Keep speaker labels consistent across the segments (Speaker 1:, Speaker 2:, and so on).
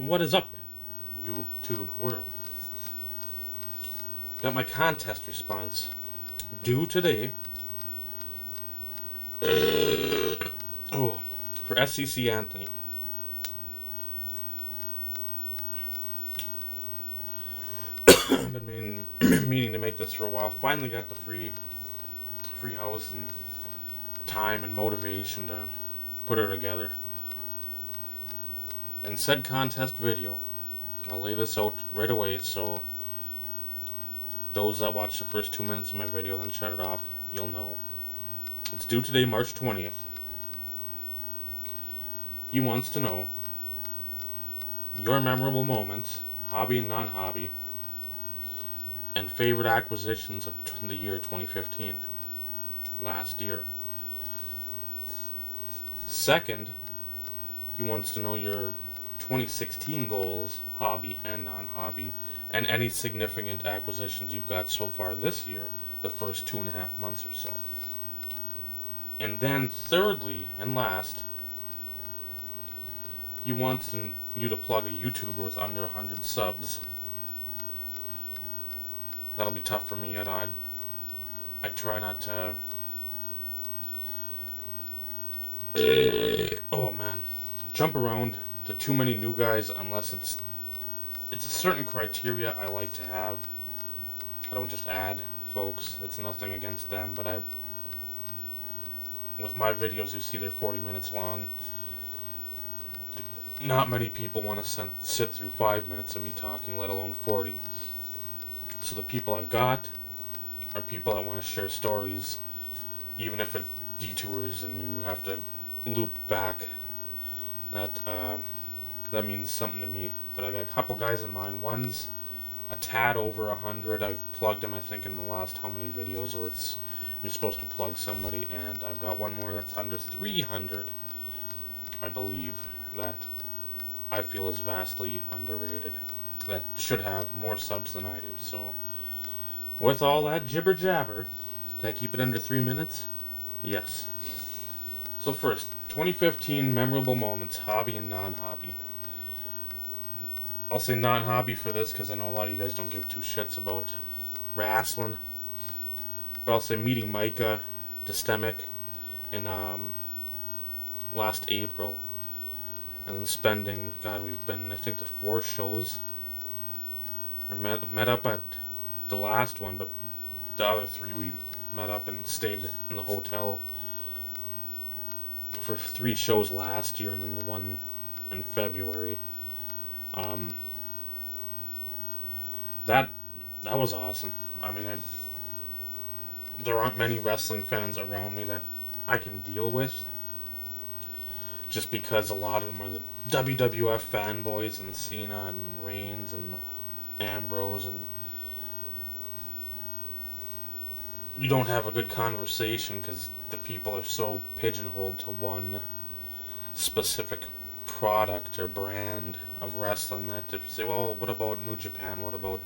Speaker 1: What is up, YouTube world? Got my contest response due today. Oh, for SCCAnthony. I've been meaning to make this for a while. Finally got the free house and time and motivation to put her together. And said contest video, I'll lay this out right away so those that watch the first 2 minutes of my video then shut it off, you'll know. It's due today, March 20th. He wants to know your memorable moments, hobby and non-hobby, and favorite acquisitions of the year 2015, last year. Second, he wants to know your 2016 goals, hobby and non-hobby, and any significant acquisitions you've got so far this year, the first 2.5 months or so. And then thirdly and last, he wants you to plug a YouTuber with under 100 subs. That'll be tough for me. I try not to... Oh man. Jump around to too many new guys unless it's a certain criteria I like to have. I don't just add folks. It's nothing against them, but with my videos, you see they're 40 minutes long. Not many people want to sit through 5 minutes of me talking, let alone 40. So the people I've got are people that want to share stories, even if it detours and you have to loop back. That means something to me. But I got a couple guys in mind. One's a tad over 100. I've plugged him, I think, in the last how many videos where you're supposed to plug somebody, and I've got one more that's under 300, I believe, that I feel is vastly underrated. That should have more subs than I do. So, with all that jibber jabber, did I keep it under 3 minutes? Yes. So first, 2015 memorable moments, hobby and non-hobby. I'll say non-hobby for this because I know a lot of you guys don't give two shits about wrestling. But I'll say meeting Micah Dystemic in last April. And then spending, God, we've been, I think, to 4 shows. I met up at the last one, but the other 3 we met up and stayed in the hotel for 3 shows last year, and then the one in February. That was awesome. I mean, there aren't many wrestling fans around me that I can deal with, just because a lot of them are the WWF fanboys, and Cena and Reigns and Ambrose, and you don't have a good conversation because the people are so pigeonholed to one specific product or brand of wrestling that if you say, well, what about New Japan? What about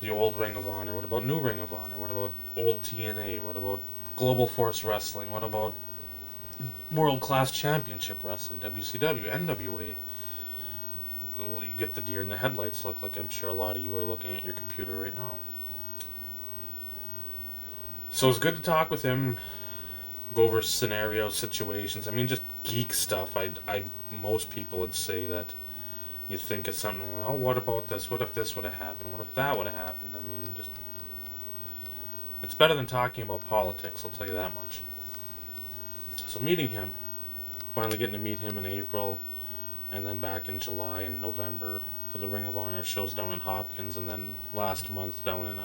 Speaker 1: the old Ring of Honor? What about New Ring of Honor? What about old TNA? What about Global Force Wrestling? What about World Class Championship Wrestling, WCW, NWA? You get the deer in the headlights look, like I'm sure a lot of you are looking at your computer right now. So it's good to talk with him, go over scenarios, situations. I mean, just geek stuff. Most people would say that you think of something, oh, what about this? What if this would have happened? What if that would have happened? I mean, just... It's better than talking about politics, I'll tell you that much. So meeting him. Finally getting to meet him in April, and then back in July and November for the Ring of Honor shows down in Hopkins, and then last month down in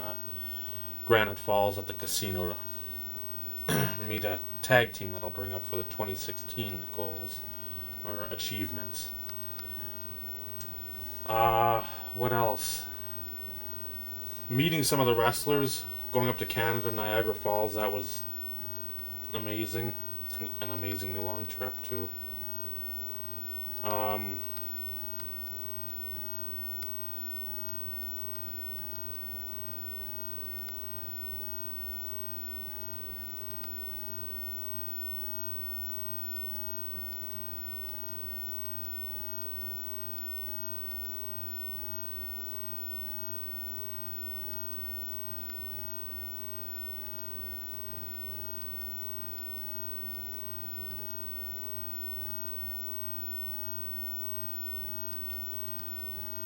Speaker 1: Granite Falls at the casino to meet a tag team that I'll bring up for the 2016 goals, or achievements. What else? Meeting some of the wrestlers, going up to Canada, Niagara Falls, that was amazing. An amazingly long trip, too.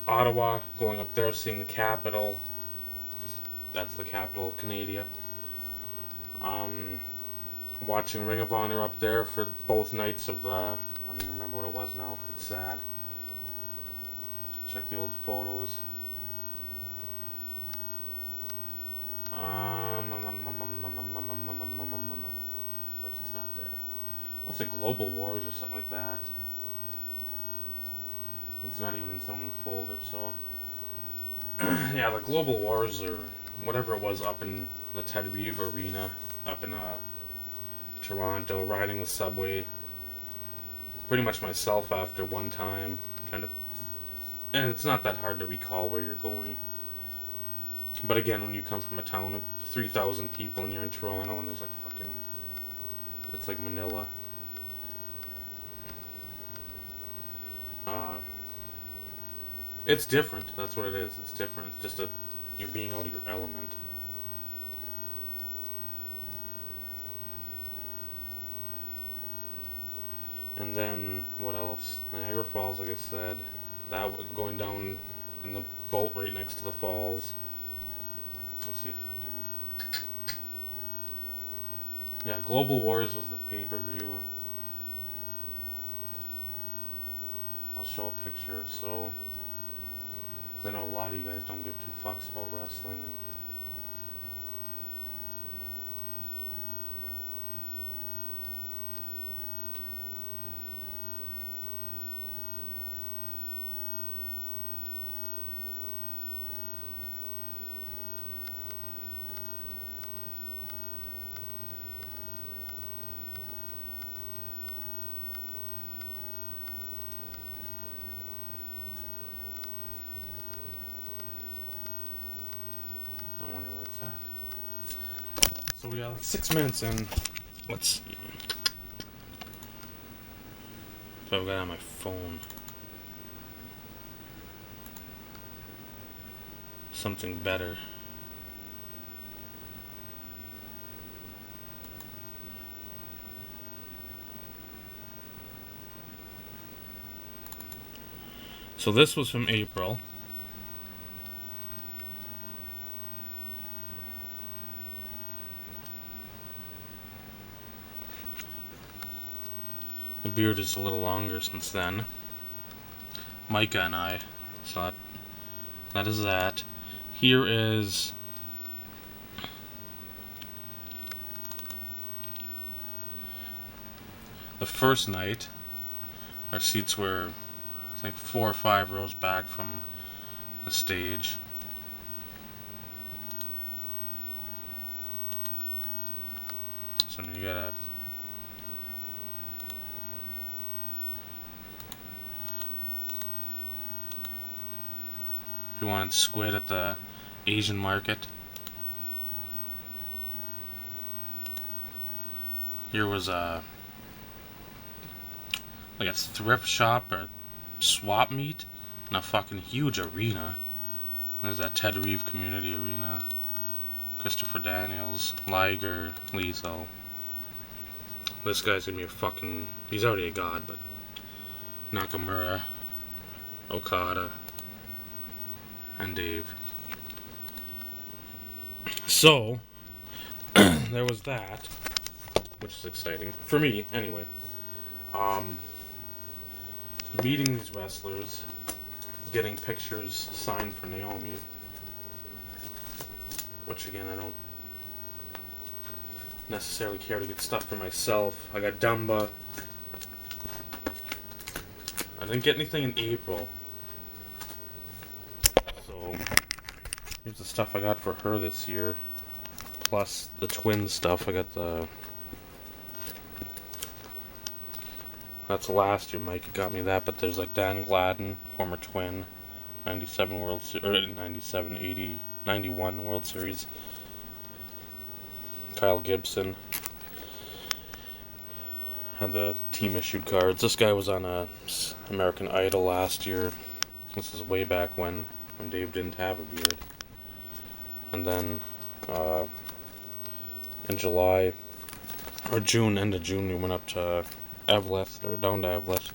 Speaker 1: Ottawa, going up there, seeing the capital. That's the capital of Canada. Um, Watching Ring of Honor up there for both nights of the. I don't even remember what it was now. It's sad. Check the old photos. But it's not there. What's it, Global Wars or something like that? It's not even in some folder, so. Yeah, the Global Wars or whatever it was up in the Ted Reeve Arena up in Toronto, riding the subway. Pretty much myself after one time, trying to. And it's not that hard to recall where you're going. But again, when you come from a town of 3,000 people and you're in Toronto and there's like fucking. It's like Manila. It's different. That's what it is. It's different. It's just you're being out of your element. And then what else? Niagara Falls, like I said, that was going down in the boat right next to the falls. Let's see if I can. Yeah, Global Wars was the pay-per-view. I'll show a picture. So, 'cause I know a lot of you guys don't give two fucks about wrestling. And I wonder where it's at. So we are like 6 minutes in. Let's see. So I've got it on my phone. Something better. So this was from April. The beard is a little longer since then. Micah and I. So that is that. Here is the first night. Our seats were, I think, 4 or 5 rows back from the stage. So I mean, you gotta. If you wanted squid at the Asian market, here was like a thrift shop or swap meet in a fucking huge arena. There's that Ted Reeve Community Arena, Christopher Daniels, Liger, Lethal. This guy's gonna be a fucking. He's already a god, but Nakamura, Okada, and Dave. So, there was that, which is exciting. For me, anyway. Meeting these wrestlers, getting pictures signed for Naomi, which again, I don't necessarily care to get stuff for myself. I got Dumba. I didn't get anything in April. So, here's the stuff I got for her this year. Plus the twin stuff. I got the. That's last year, Mike got me that, but there's like Dan Gladden, former twin, 97 World Series, or 97, 80, 91 World Series. Kyle Gibson. Had the team issued cards. This guy was on American Idol last year. This is way back when Dave didn't have a beard. And then in July, or June, end of June, we went up to Eveleth, or down to Eveleth.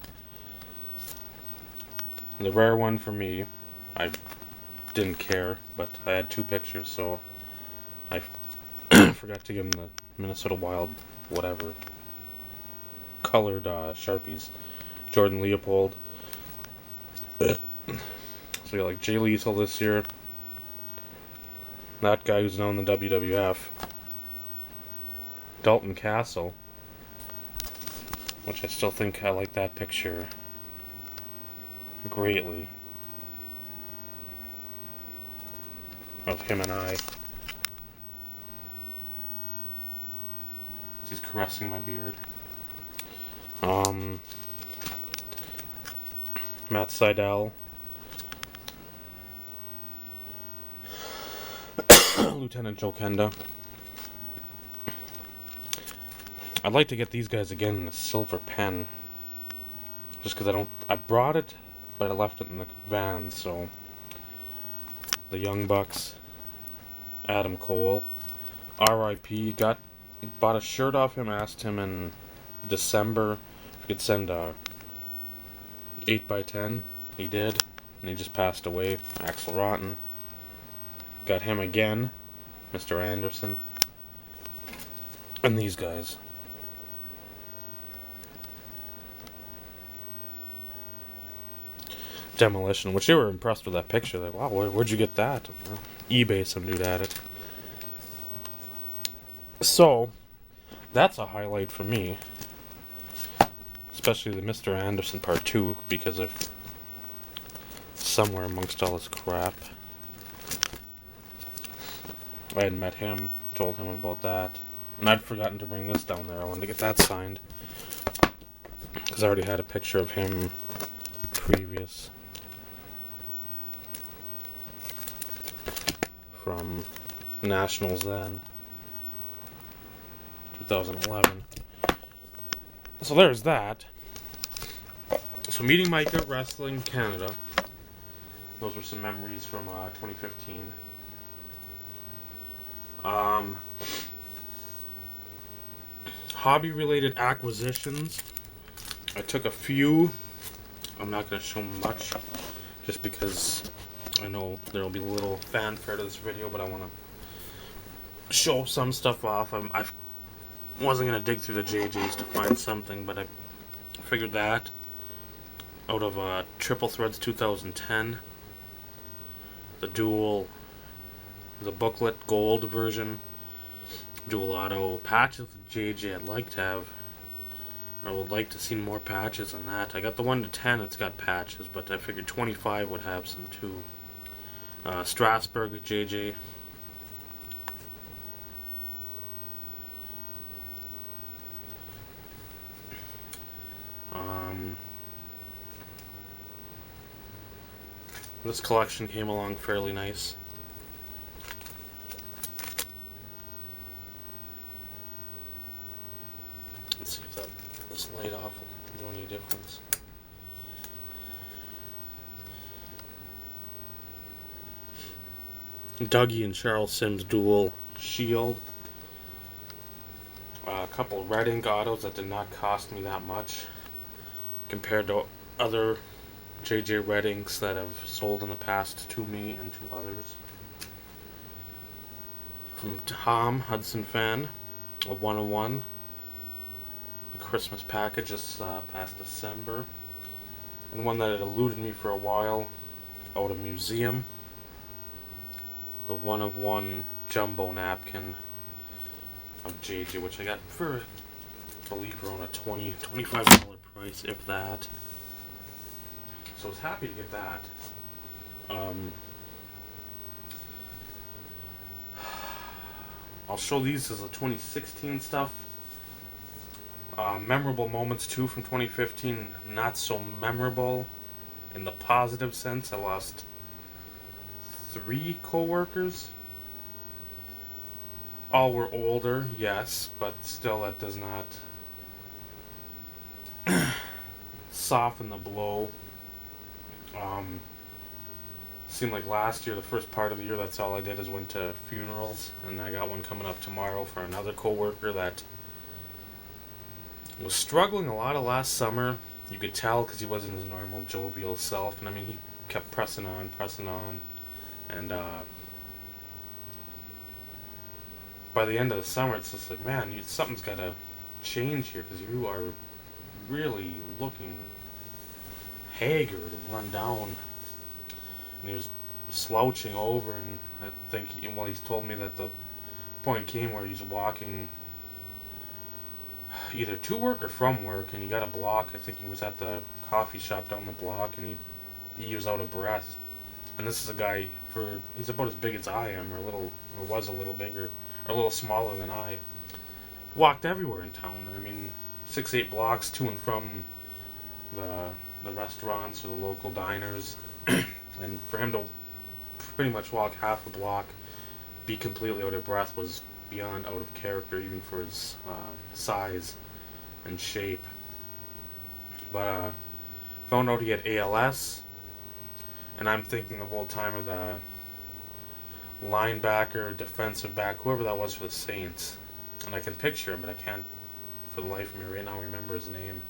Speaker 1: And the rare one for me I didn't care, but I had 2 pictures, so I forgot to give him the Minnesota Wild, whatever, colored Sharpies. Jordan Leopold. So you got like Jay Lethal this year. That guy who's now in the WWF. Dalton Castle. Which I still think I like that picture greatly. Of him and I. He's caressing my beard. Matt Seidel. Lieutenant Joe Kenda. I'd like to get these guys again in a silver pen. Just because I brought it, but I left it in the van, so. The Young Bucks. Adam Cole. R.I.P. Bought a shirt off him, asked him in December if he could send a 8x10. He did, and he just passed away. Axel Rotten. Got him again, Mr. Anderson. And these guys. Demolition, which they were impressed with that picture. Like, wow, where'd you get that? Well, eBay, some dude at it. So, that's a highlight for me. Especially the Mr. Anderson part 2, because I've somewhere amongst all this crap. I had met him, told him about that. And I'd forgotten to bring this down there. I wanted to get that signed. Because I already had a picture of him previous. From Nationals then. 2011. So there's that. So meeting Mike at Wrestling Canada. Those were some memories from 2015. Hobby-related acquisitions. I took a few. I'm not going to show much, just because I know there will be a little fanfare to this video, but I want to show some stuff off. I wasn't going to dig through the JJs to find something, but I figured that out of Triple Threads 2010, the booklet gold version, dual auto patches with JJ. I'd like to have. I would like to see more patches on that. I got the 1 to 10, it's got patches, but I figured 25 would have some too. Strasburg, JJ. This collection came along fairly nice. Let's see if this light off will do any difference. Dougie and Charles Sims dual shield. A couple red ink autos that did not cost me that much compared to other JJ red inks that have sold in the past to me and to others. From Tom, Hudson fan, a 101. The Christmas package this past December. And one that had eluded me for a while, out of museum. The 1 of 1 jumbo napkin of JJ, which I got for, I believe, around a $25 price, if that. So I was happy to get that. I'll show these as the 2016 stuff. Memorable moments too from 2015. Not so memorable in the positive sense. I lost 3 co-workers. All were older, yes, but still that does not soften the blow. Seemed like last year, the first part of the year, that's all I did is went to funerals, and I got one coming up tomorrow for another co-worker that was struggling a lot of last summer. You could tell because he wasn't his normal jovial self, and I mean, kept pressing on, and by the end of the summer, it's just like, man, something's got to change here because you are really looking haggard and run down. And he was slouching over, and I think, he's told me that the point came where he's walking either to work or from work, and he got a block. I think he was at the coffee shop down the block, and he was out of breath. And this is a guy, he's about as big as I am, or was a little bigger, or a little smaller than I. Walked everywhere in town. I mean, 6-8 blocks to and from the restaurants or the local diners, and for him to pretty much walk half a block, be completely out of breath, was beyond out of character, even for his size and shape. But found out he had ALS, and I'm thinking the whole time of the linebacker, defensive back, whoever that was for the Saints, and I can picture him, but I can't for the life of me right now remember his name.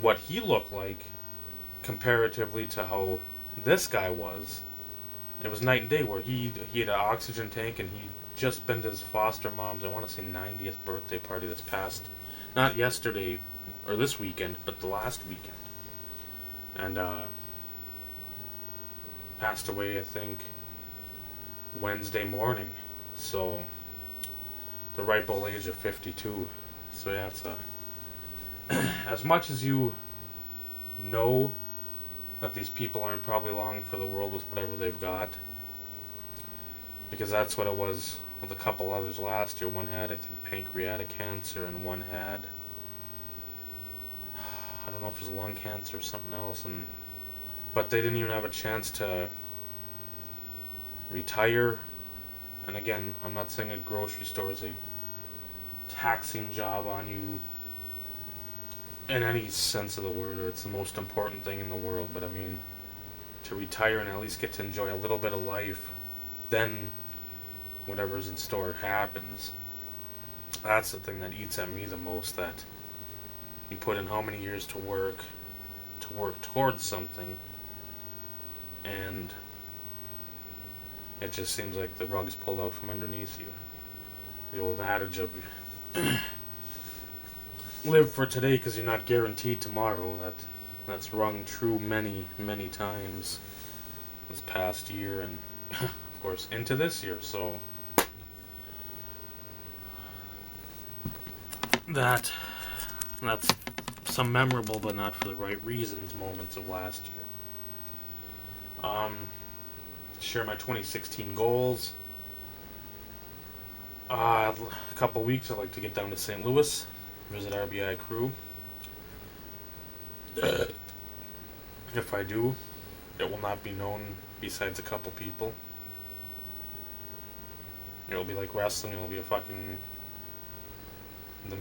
Speaker 1: What he looked like comparatively to how this guy was, it was night and day. Where he had an oxygen tank, and he just been to his foster mom's, I want to say 90th birthday party this past, not yesterday or this weekend, but the last weekend, and passed away, I think, Wednesday morning. So the ripe old age of 52. So yeah, it's as much as you know that these people aren't probably long for the world with whatever they've got, because that's what it was with a couple others last year. One had, I think, pancreatic cancer, and one had, I don't know if it was lung cancer or something else, but they didn't even have a chance to retire. And again, I'm not saying a grocery store is a taxing job on you in any sense of the word, or it's the most important thing in the world, but I mean, to retire and at least get to enjoy a little bit of life, then whatever's in store happens. That's the thing that eats at me the most, that you put in how many years to work towards something, and it just seems like the rug's pulled out from underneath you. The old adage of live for today because you're not guaranteed tomorrow. That's rung true many, many times this past year, and of course into this year. So that's some memorable but not for the right reasons moments of last year. Share my 2016 goals. A couple weeks I'd like to get down to St. Louis, visit RBI crew. If I do, it will not be known besides a couple people. It'll be like wrestling. It'll be a fucking, the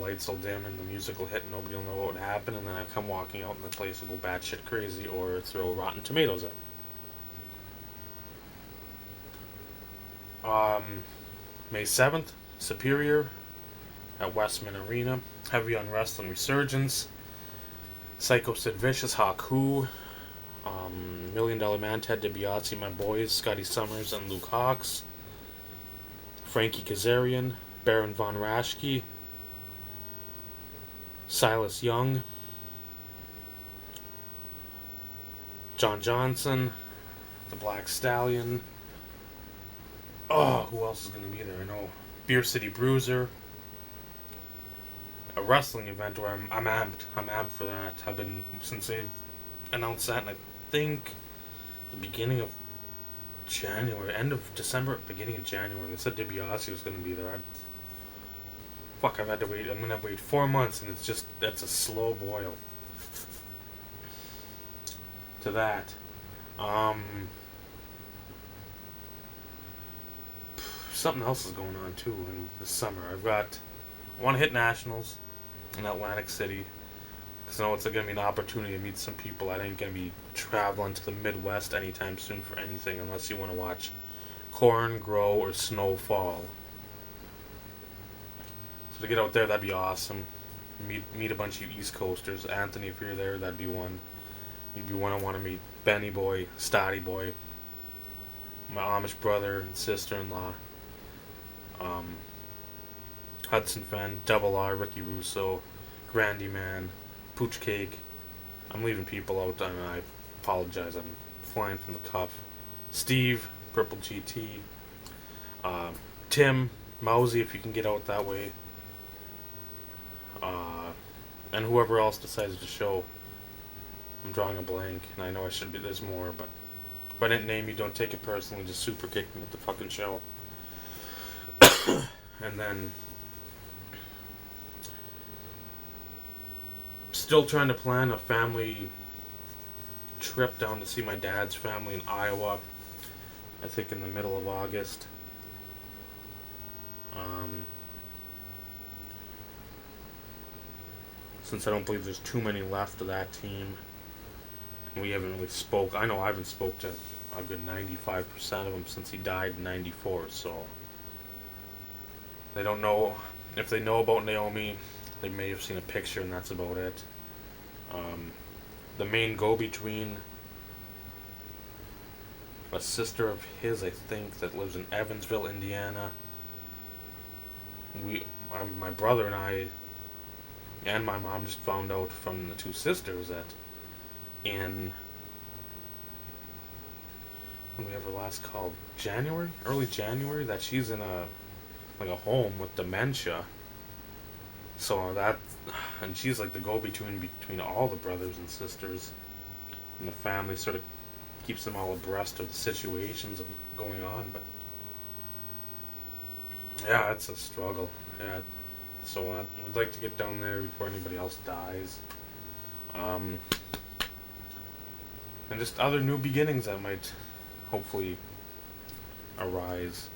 Speaker 1: lights will dim and the music will hit and nobody will know what would happen, and then I come walking out and the place will go batshit crazy or throw Rotten Tomatoes at me. May 7th, Superior at Westman Arena. Heavy on wrestling resurgence. Psycho Sid Vicious, Haku, $1 Million Man, Ted DiBiase, my boys, Scotty Summers and Luke Hawx, Frankie Kazarian, Baron Von Raschke, Silas Young, John Johnson, the Black Stallion. Oh, who else is going to be there? I know Beer City Bruiser. A wrestling event where I'm amped. I'm amped for that. I've been, since they announced that, and I think the beginning of January, end of December, beginning of January, they said DiBiase was going to be there. I've had to wait. I'm going to wait 4 months, and that's a slow boil to that. Something else is going on too in the summer. I want to hit Nationals in Atlantic City, because I know it's going to be an opportunity to meet some people. I ain't going to be traveling to the Midwest anytime soon for anything unless you want to watch corn grow or snow fall. So to get out there, that'd be awesome. Meet a bunch of East Coasters. Anthony, if you're there, that'd be one. You want to meet Benny Boy, Stoddy Boy, my Amish brother and sister-in-law, Hudson Fenn, Double R, Ricky Russo, Grandy Man, Pooch Cake. I'm leaving people out, and I apologize. I'm flying from the cuff. Steve, Purple GT, Tim, Mousy, if you can get out that way, and whoever else decides to show. I'm drawing a blank, and I know I should be. There's more, but if I didn't name you, don't take it personally. Just super kick me at the fucking show. And then, still trying to plan a family trip down to see my dad's family in Iowa. I think in the middle of August. Since I don't believe there's too many left of that team, and we haven't really spoke. I know I haven't spoke to a good 95% of them since he died in '94. So they don't know. If they know about Naomi, they may have seen a picture, and that's about it. The main go-between, a sister of his, I think, that lives in Evansville, Indiana. My brother and I, and my mom just found out from the two sisters that when we ever last called, early January, that she's in a home with dementia. So and she's like the go-between between all the brothers and sisters, and the family sort of keeps them all abreast of the situations going on. But yeah, it's a struggle. Yeah, so we'd like to get down there before anybody else dies, and just other new beginnings that might hopefully arise.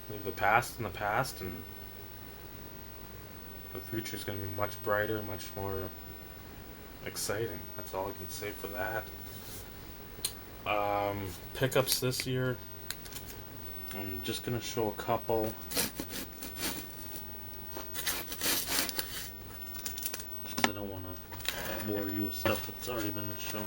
Speaker 1: Leave the past in the past, and the future is going to be much brighter, much more exciting. That's all I can say for that. Pickups this year, I'm just going to show a couple. Just because I don't want to bore you with stuff that's already been shown.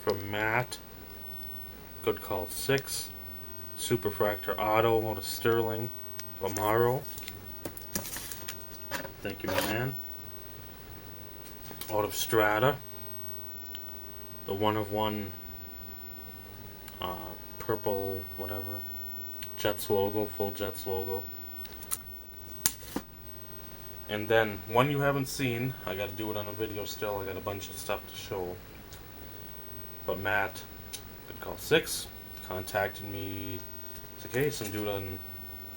Speaker 1: From Matt, Good Call 6, Superfractor Auto out of Sterling, Vamaro. Thank you, my man. Out of Strata, the one of one purple whatever Jets logo, full Jets logo. And then one you haven't seen, I got to do it on a video still. I got a bunch of stuff to show. But Matt, Good Call 6, contacted me. He's like, hey, some dude on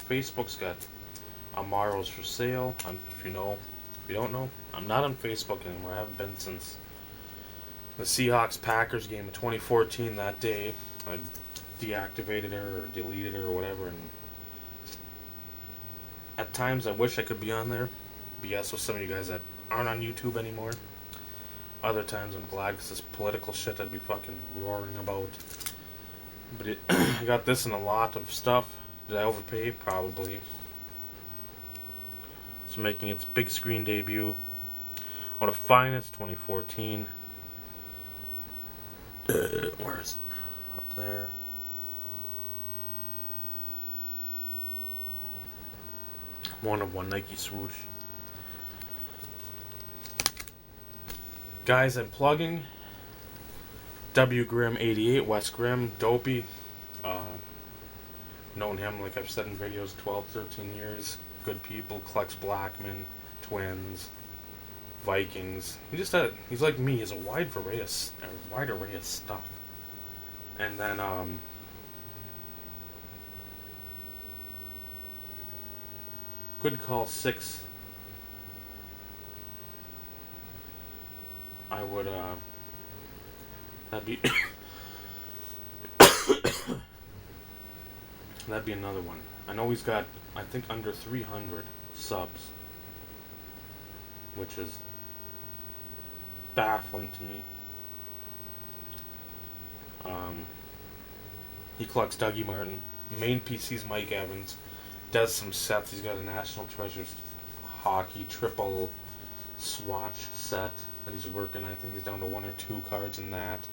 Speaker 1: Facebook's got Amaros for sale. If you don't know, I'm not on Facebook anymore. I haven't been since the Seahawks-Packers game in 2014. That day, I deactivated her or deleted her or whatever. And at times, I wish I could be on there, BS with some of you guys that aren't on YouTube anymore. Other times I'm glad because this political shit I'd be fucking roaring about. But I got this in a lot of stuff. Did I overpay? Probably. It's making its big screen debut on a Finest 2014. Where is it? Up there. One of one Nike swoosh. Guys, I'm plugging W Grimm 88, West Grimm, Dopey. Known him, like I've said in videos, 12, 13 years. Good people, collects Blackman, Twins, Vikings. He's like me. He has a wide array of stuff. And then Good Call 6. I would, that'd be, that'd be another one. I know he's got, I think, under 300 subs, which is baffling to me. He collects Dougie Martin, main PC's Mike Evans. Does some sets. He's got a National Treasures hockey triple swatch set that he's working. I think he's down to 1 or 2 cards in that.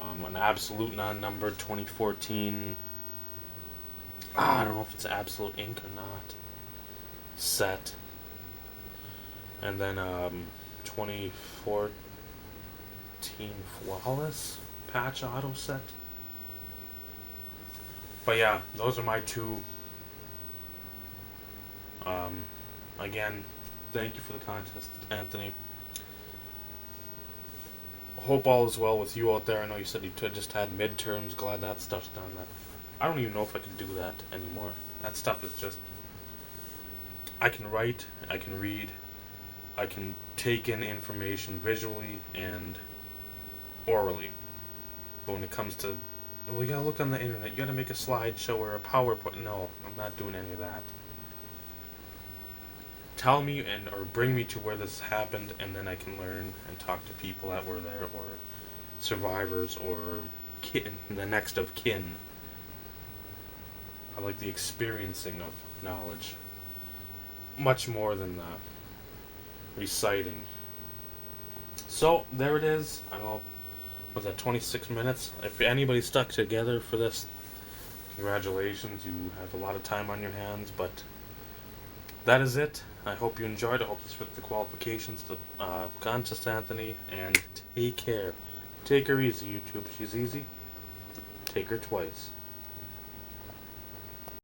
Speaker 1: An absolute non-numbered 2014. I don't know if it's absolute ink or not. Set. And then 2014 flawless patch auto set. But yeah, those are my 2. Again, thank you for the contest, Anthony. Hope all is well with you out there. I know you said you just had midterms. Glad that stuff's done. I don't even know if I can do that anymore. That stuff is just... I can write, I can read, I can take in information visually and orally. But when it comes to... Well, you gotta look on the internet. You gotta make a slideshow or a PowerPoint. No, I'm not doing any of that. Tell me or bring me to where this happened, and then I can learn and talk to people that were there, or survivors, or the next of kin. I like the experiencing of knowledge much more than the reciting. So there it is. I don't know, was that 26 minutes? If anybody stuck together for this, congratulations. You have a lot of time on your hands, but that is it. I hope you enjoyed. I hope this fit the qualifications to contest, Anthony. And take care. Take her easy, YouTube. She's easy. Take her twice.